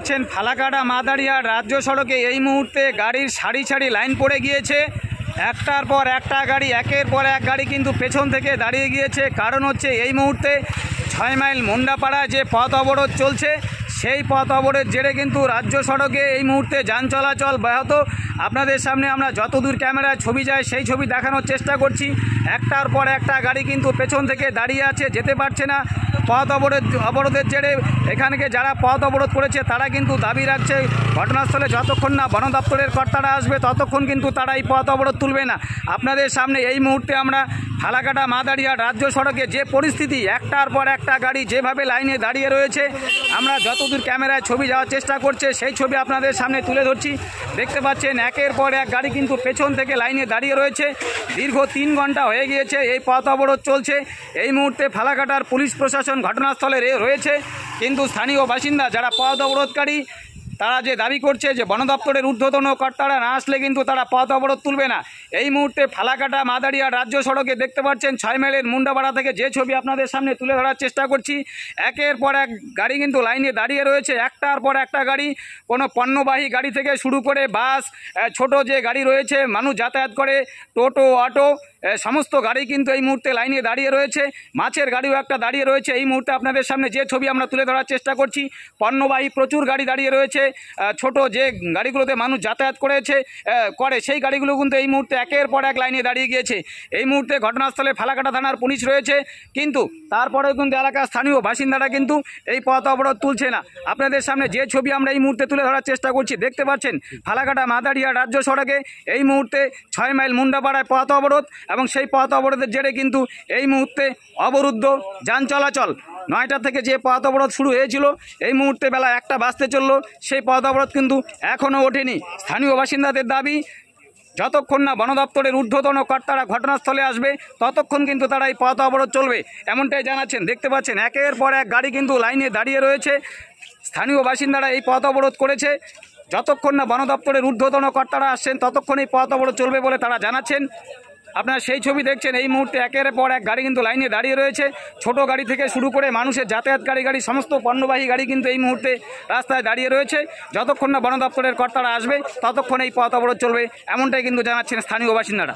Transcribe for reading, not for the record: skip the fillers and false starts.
পাচ্ছেন ফালাকাটা মাদারিয়া রাজ্য সড়কে এই মুহূর্তে গাড়ির সারি সারি লাইন পড়ে গিয়েছে। একটার পর একটা গাড়ি, একের পর এক গাড়ি কিন্তু পেছন থেকে দাঁড়িয়ে গিয়েছে। কারণ হচ্ছে এই মুহূর্তে 6 মাইল মুন্ডাপাড়ায় যে পথ অবরোধ চলছে, সেই পথ অবরোধের জেরে কিন্তু রাজ্য সড়কে এই মুহূর্তে যান চলাচল ব্যাহত। আপনাদের সামনে আমরা যতদূর ক্যামেরায় ছবি যায় সেই ছবি দেখানোর চেষ্টা করছি। একটার পর একটা গাড়ি কিন্তু পেছন থেকে দাঁড়িয়ে আছে, যেতে পারছে না। পথ অবরোধের জেরে এখানকে যারা পথ অবরোধ করেছে তারা কিন্তু দাবি রাখছে ঘটনাস্থলে যতক্ষণ না বন দপ্তরের কর্তারা আসবে ততক্ষণ কিন্তু তারা এই পথ অবরোধ তুলবে না। আপনাদের সামনে এই মুহূর্তে আমরা ফালাকাটা মাদারিয়া রাজ্য সড়কে যে পরিস্থিতি, একটার পর একটা গাড়ি যেভাবে লাইনে দাঁড়িয়ে রয়েছে, আমরা যতদূর ক্যামেরায় ছবি যাওয়ার চেষ্টা করছে সেই ছবি আপনাদের সামনে তুলে ধরছি। দেখতে পাচ্ছেন একের পর এক গাড়ি কিন্তু পেছন থেকে লাইনে দাঁড়িয়ে রয়েছে। দীর্ঘ 3 ঘন্টা হয়ে গিয়েছে এই পথ অবরোধ চলছে। এই মুহূর্তে ফালাকাটার পুলিশ প্রশাসন ঘটনাস্থলে রয়েছে, কিন্তু স্থানীয় বাসিন্দা যারা পথ অবরোধকারী তারা যে দাবি করছে যে বন দপ্তরের ঊর্ধ্বতন কর্তারা না আসলে কিন্তু তারা পথ অবরোধ তুলবে না। এই মুহূর্তে ফালাকাটা মাদারিয়া রাজ্য সড়কে দেখতে পাচ্ছেন 6 মাইলের মুন্ডাপাড়া থেকে যে ছবি আপনাদের সামনে তুলে ধরার চেষ্টা করছি। একের পর এক গাড়ি কিন্তু লাইনে দাঁড়িয়ে রয়েছে। একটার পর একটা গাড়ি, কোনো পণ্যবাহী গাড়ি থেকে শুরু করে বাস, ছোট যে গাড়ি রয়েছে মানুষ যাতায়াত করে, টোটো, অটো, সমস্ত গাড়ি কিন্তু এই মুহূর্তে লাইনে দাঁড়িয়ে রয়েছে। মাছের গাড়িও একটা দাঁড়িয়ে রয়েছে। এই মুহূর্তে আপনাদের সামনে যে ছবি আমরা তুলে ধরার চেষ্টা করছি, পণ্যবাহী প্রচুর গাড়ি দাঁড়িয়ে রয়েছে। ছোট যে গাড়িগুলোতে মানুষ যাতায়াত করে সেই গাড়িগুলো কিন্তু এই মুহূর্তে একের পর এক লাইনে দাঁড়িয়ে গিয়েছে। এই মুহূর্তে ঘটনাস্থলে ফালাকাটা থানার পুলিশ রয়েছে, কিন্তু তারপরেও কিন্তু এলাকার স্থানীয় বাসিন্দারা কিন্তু এই পথ অবরোধ তুলছে না। আপনাদের সামনে যে ছবি আমরা এই মুহূর্তে তুলে ধরার চেষ্টা করছি, দেখতে পাচ্ছেন ফালাকাটা মাদারিয়া রাজ্য সড়কে এই মুহূর্তে 6 মাইল মুন্ডাপাড়ায় পথ অবরোধ, এবং সেই পথ অবরোধের জেরে কিন্তু এই মুহূর্তে অবরুদ্ধ যান চলাচল। 9টা থেকে যে পথ অবরোধ শুরু হয়েছিল, এই মুহূর্তে বেলা 1টা বাজতে চলল, সেই পথ অবরোধ কিন্তু এখনও ওঠেনি। স্থানীয় বাসিন্দাদের দাবি যতক্ষণ না বন দপ্তরের ঊর্ধ্বতন কর্তারা ঘটনাস্থলে আসবে ততক্ষণ কিন্তু তারা এই পথ অবরোধ চলবে, এমনটাই জানাচ্ছেন। দেখতে পাচ্ছেন একের পর এক গাড়ি কিন্তু লাইনে দাঁড়িয়ে রয়েছে। স্থানীয় বাসিন্দারা এই পথ অবরোধ করেছে। যতক্ষণ না বন দপ্তরের ঊর্ধ্বতন কর্তারা আসছেন ততক্ষণ এই পথ অবরোধ চলবে বলে তারা জানাচ্ছেন। আপনারা সেই ছবি দেখছেন। এই মুহূর্তে একের পর এক গাড়ি কিন্তু লাইনে দাঁড়িয়ে রয়েছে। ছোট গাড়ি থেকে শুরু করে মানুষের যাতায়াতকারী গাড়ি, সমস্ত পণ্যবাহী গাড়ি কিন্তু এই মুহূর্তে রাস্তায় দাঁড়িয়ে রয়েছে। যতক্ষণ না বন দপ্তরের কর্তারা আসবে ততক্ষণ এই পথ অবরোধ চলবে, এমনটাই কিন্তু জানাচ্ছেন স্থানীয় বাসিন্দারা।